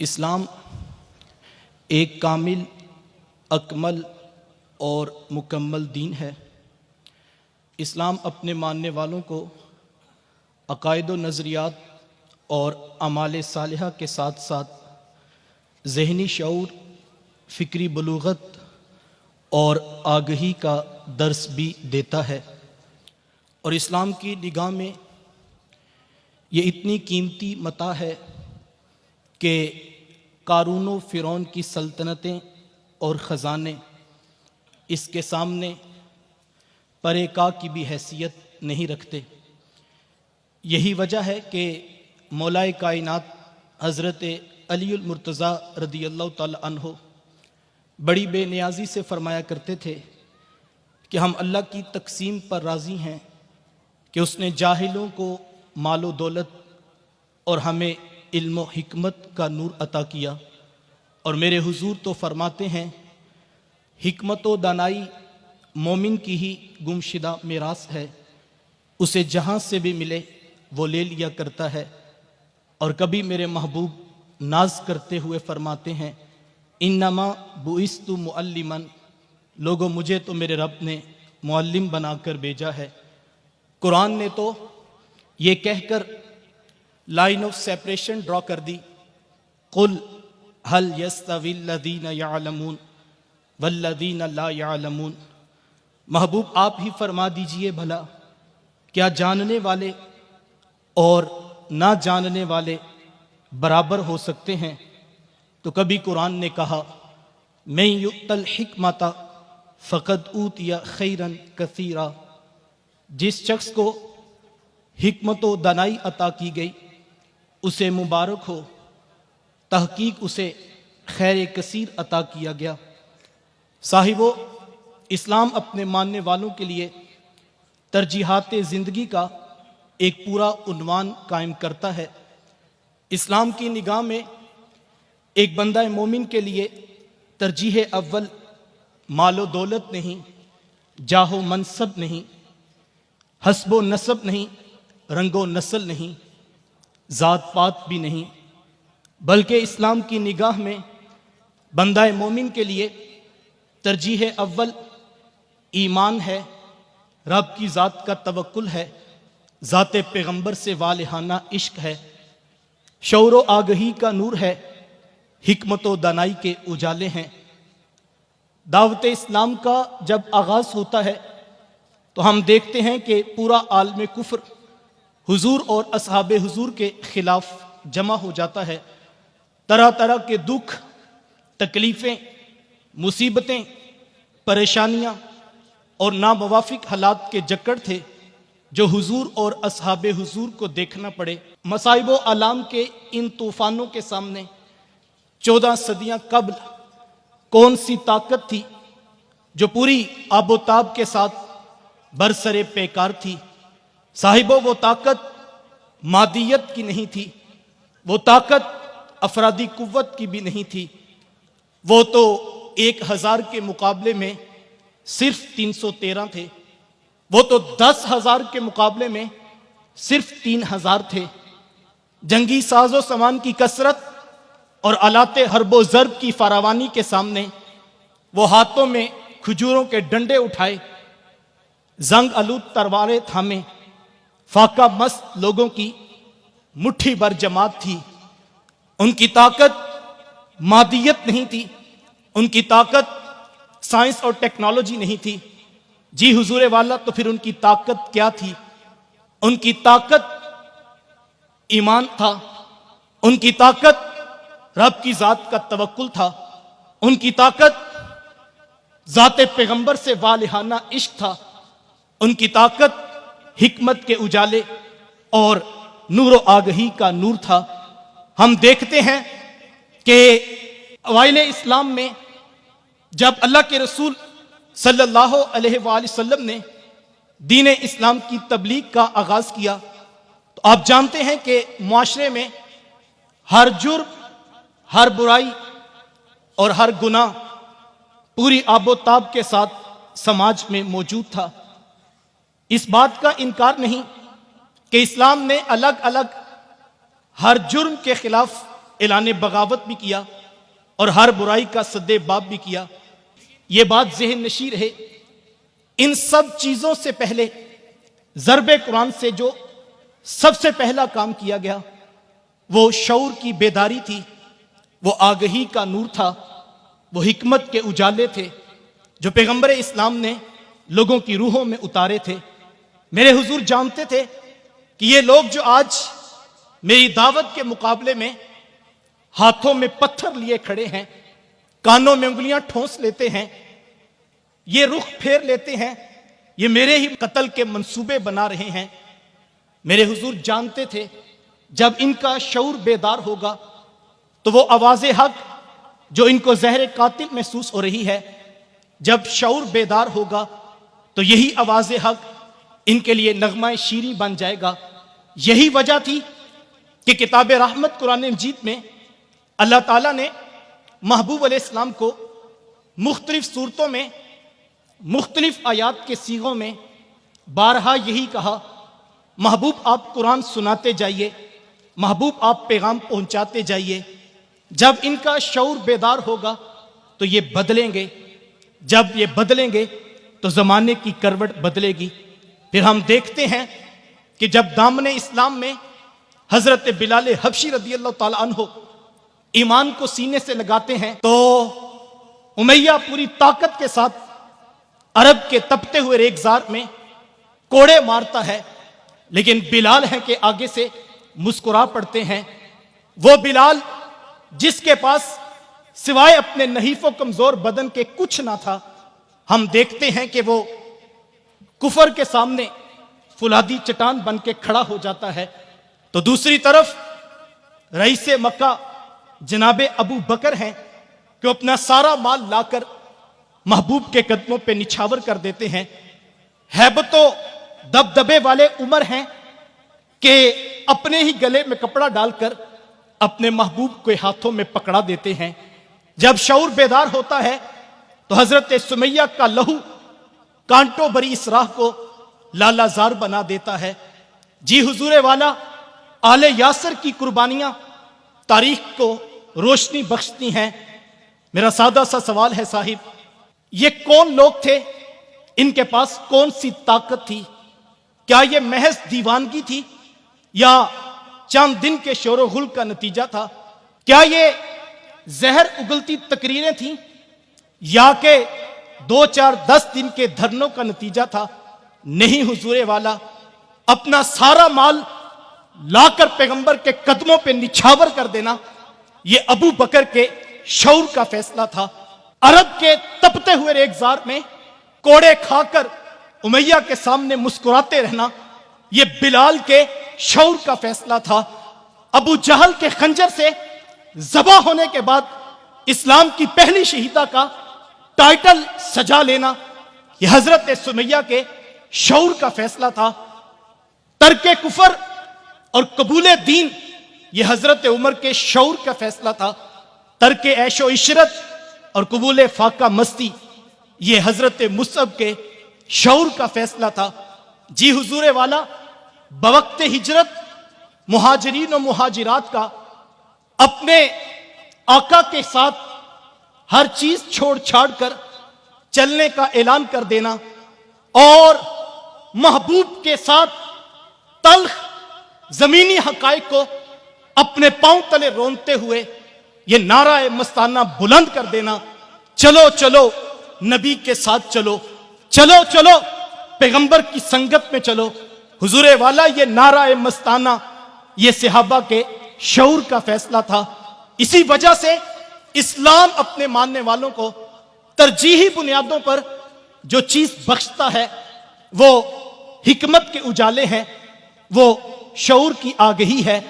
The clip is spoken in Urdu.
اسلام ایک کامل، اکمل اور مکمل دین ہے۔ اسلام اپنے ماننے والوں کو عقائد و نظریات اور اعمال صالحہ کے ساتھ ساتھ ذہنی شعور، فکری بلوغت اور آگہی کا درس بھی دیتا ہے، اور اسلام کی نگاہ میں یہ اتنی قیمتی متاع ہے کہ قارون و فرعون کی سلطنتیں اور خزانے اس کے سامنے پرے کا کی بھی حیثیت نہیں رکھتے۔ یہی وجہ ہے کہ مولائے کائنات حضرت علی المرتضیٰ رضی اللہ تعالی عنہ بڑی بے نیازی سے فرمایا کرتے تھے کہ ہم اللہ کی تقسیم پر راضی ہیں کہ اس نے جاہلوں کو مال و دولت اور ہمیں علم و حکمت کا نور عطا کیا، اور میرے حضور تو فرماتے ہیں حکمت و دانائی مومن کی ہی گمشدہ میراث ہے، اسے جہاں سے بھی ملے وہ لے لیا کرتا ہے۔ اور کبھی میرے محبوب ناز کرتے ہوئے فرماتے ہیں انما بعثت معلما، لوگوں مجھے تو میرے رب نے معلم بنا کر بھیجا ہے۔ قرآن نے تو یہ کہہ کر لائن آف سیپریشن ڈرا کر دی، قل هل يستوي الذين يعلمون والذين لا يعلمون، محبوب آپ ہی فرما دیجئے بھلا کیا جاننے والے اور نہ جاننے والے برابر ہو سکتے ہیں؟ تو کبھی قرآن نے کہا من یؤت الحکمۃ فقد اوتی خیرا کثیرا، جس شخص کو حکمت و دانائی عطا کی گئی اسے مبارک ہو، تحقیق اسے خیر کثیر عطا کیا گیا۔ صاحبو، اسلام اپنے ماننے والوں کے لیے ترجیحات زندگی کا ایک پورا عنوان قائم کرتا ہے۔ اسلام کی نگاہ میں ایک بندہ مومن کے لیے ترجیح اول مال و دولت نہیں، جاہ و منصب نہیں، حسب و نسب نہیں، رنگ و نسل نہیں، ذات پات بھی نہیں، بلکہ اسلام کی نگاہ میں بندہ مومن کے لیے ترجیح اول ایمان ہے، رب کی ذات کا توکل ہے، ذات پیغمبر سے والہانہ عشق ہے، شعور و آگہی کا نور ہے، حکمت و دانائی کے اجالے ہیں۔ دعوت اسلام کا جب آغاز ہوتا ہے تو ہم دیکھتے ہیں کہ پورا عالم کفر حضور اور اصحاب حضور کے خلاف جمع ہو جاتا ہے۔ طرح طرح کے دکھ، تکلیفیں، مصیبتیں، پریشانیاں اور ناموافق حالات کے جکڑ تھے جو حضور اور اصحاب حضور کو دیکھنا پڑے۔ مصائب و آلام کے ان طوفانوں کے سامنے 14 صدیاں قبل کون سی طاقت تھی جو پوری آب و تاب کے ساتھ برسر پیکار تھی؟ صاحبو، وہ طاقت مادیت کی نہیں تھی، وہ طاقت افرادی قوت کی بھی نہیں تھی، وہ تو 1000 کے مقابلے میں صرف 313 تھے، وہ تو 10,000 کے مقابلے میں صرف 3000 تھے۔ جنگی ساز و سامان کی کثرت اور آلات حرب و ضرب کی فراوانی کے سامنے وہ ہاتھوں میں کھجوروں کے ڈنڈے اٹھائے، زنگ آلود تلواریں تھامے، فاقہ مست لوگوں کی مٹھی بھر جماعت تھی۔ ان کی طاقت مادیت نہیں تھی، ان کی طاقت سائنس اور ٹیکنالوجی نہیں تھی۔ جی حضور والا، تو پھر ان کی طاقت کیا تھی؟ ان کی طاقت ایمان تھا، ان کی طاقت رب کی ذات کا توکل تھا، ان کی طاقت ذات پیغمبر سے والہانہ عشق تھا، ان کی طاقت حکمت کے اجالے اور نور و آگہی کا نور تھا۔ ہم دیکھتے ہیں کہ اوائل اسلام میں جب اللہ کے رسول صلی اللہ علیہ وآلہ وسلم نے دین اسلام کی تبلیغ کا آغاز کیا تو آپ جانتے ہیں کہ معاشرے میں ہر جرم، ہر برائی اور ہر گناہ پوری آب و تاب کے ساتھ سماج میں موجود تھا۔ اس بات کا انکار نہیں کہ اسلام نے الگ الگ ہر جرم کے خلاف اعلان بغاوت بھی کیا اور ہر برائی کا سد باب بھی کیا۔ یہ بات ذہن نشین رہے، ان سب چیزوں سے پہلے ضرب قرآن سے جو سب سے پہلا کام کیا گیا وہ شعور کی بیداری تھی، وہ آگہی کا نور تھا، وہ حکمت کے اجالے تھے جو پیغمبر اسلام نے لوگوں کی روحوں میں اتارے تھے۔ میرے حضور جانتے تھے کہ یہ لوگ جو آج میری دعوت کے مقابلے میں ہاتھوں میں پتھر لیے کھڑے ہیں، کانوں میں انگلیاں ٹھونس لیتے ہیں، یہ رخ پھیر لیتے ہیں، یہ میرے ہی قتل کے منصوبے بنا رہے ہیں، میرے حضور جانتے تھے جب ان کا شعور بیدار ہوگا تو وہ آواز حق جو ان کو زہر قاتل محسوس ہو رہی ہے، جب شعور بیدار ہوگا تو یہی آواز حق ان کے لیے نغمہ شیریں بن جائے گا۔ یہی وجہ تھی کہ کتاب رحمت قرآن مجید میں اللہ تعالیٰ نے محبوب علیہ السلام کو مختلف صورتوں میں مختلف آیات کے صیغوں میں بارہا یہی کہا، محبوب آپ قرآن سناتے جائیے، محبوب آپ پیغام پہنچاتے جائیے۔ جب ان کا شعور بیدار ہوگا تو یہ بدلیں گے، جب یہ بدلیں گے تو زمانے کی کروٹ بدلے گی۔ پھر ہم دیکھتے ہیں کہ جب دامن اسلام میں حضرت بلال حبشی رضی اللہ تعالیٰ عنہ ایمان کو سینے سے لگاتے ہیں تو امیہ پوری طاقت کے ساتھ عرب کے تپتے ہوئے ریگزار میں کوڑے مارتا ہے، لیکن بلال ہے کہ آگے سے مسکرا پڑتے ہیں۔ وہ بلال جس کے پاس سوائے اپنے نحیف و کمزور بدن کے کچھ نہ تھا، ہم دیکھتے ہیں کہ وہ کفر کے سامنے فولادی چٹان بن کے کھڑا ہو جاتا ہے۔ تو دوسری طرف رئیس مکہ جناب ابو بکر ہیں کہ اپنا سارا مال لا کر محبوب کے قدموں پہ نچھاور کر دیتے ہیں۔ ہیبت و دبدبے والے عمر ہیں کہ اپنے ہی گلے میں کپڑا ڈال کر اپنے محبوب کے ہاتھوں میں پکڑا دیتے ہیں۔ جب شعور بیدار ہوتا ہے تو حضرت سمیہ کا لہو کانٹوں بری اس راہ کو لالا زار بنا دیتا ہے۔ جی حضور والا، آل یاسر کی قربانیاں تاریخ کو روشنی بخشتی ہیں۔ میرا سادہ سا سوال ہے صاحب، یہ کون لوگ تھے؟ ان کے پاس کون سی طاقت تھی؟ کیا یہ محض دیوانگی تھی یا چند دن کے شور و غل کا نتیجہ تھا؟ کیا یہ زہر اگلتی تقریریں تھیں یا کہ 2-4-10 دن کے دھرنوں کا نتیجہ تھا؟ نہیں حضور والا، اپنا سارا مال لا کر پیغمبر کے قدموں پہ نچھاور کر دینا یہ ابو بکر کے شعور کا فیصلہ تھا۔ عرب کے تپتے ہوئے ریگزار میں کوڑے کھا کر امیہ کے سامنے مسکراتے رہنا یہ بلال کے شعور کا فیصلہ تھا۔ ابو جہل کے خنجر سے ذبح ہونے کے بعد اسلام کی پہلی شہیدہ کا ٹائٹل سجا لینا یہ حضرت سمیہ کے شعور کا فیصلہ تھا۔ ترک کفر اور قبول دین یہ حضرت عمر کے شعور کا فیصلہ تھا۔ ترک عیش و عشرت اور قبول فاقہ مستی یہ حضرت مصعب کے شعور کا فیصلہ تھا۔ جی حضور والا، بوقت ہجرت مہاجرین و مہاجرات کا اپنے آقا کے ساتھ ہر چیز چھوڑ چھاڑ کر چلنے کا اعلان کر دینا اور محبوب کے ساتھ تلخ زمینی حقائق کو اپنے پاؤں تلے رونتے ہوئے یہ نعرہ مستانہ بلند کر دینا، چلو چلو نبی کے ساتھ چلو، چلو چلو پیغمبر کی سنگت میں چلو۔ حضور والا، یہ نعرہ مستانہ یہ صحابہ کے شعور کا فیصلہ تھا۔ اسی وجہ سے اسلام اپنے ماننے والوں کو ترجیحی بنیادوں پر جو چیز بخشتا ہے وہ حکمت کے اجالے ہیں، وہ شعور کی آگہی ہے۔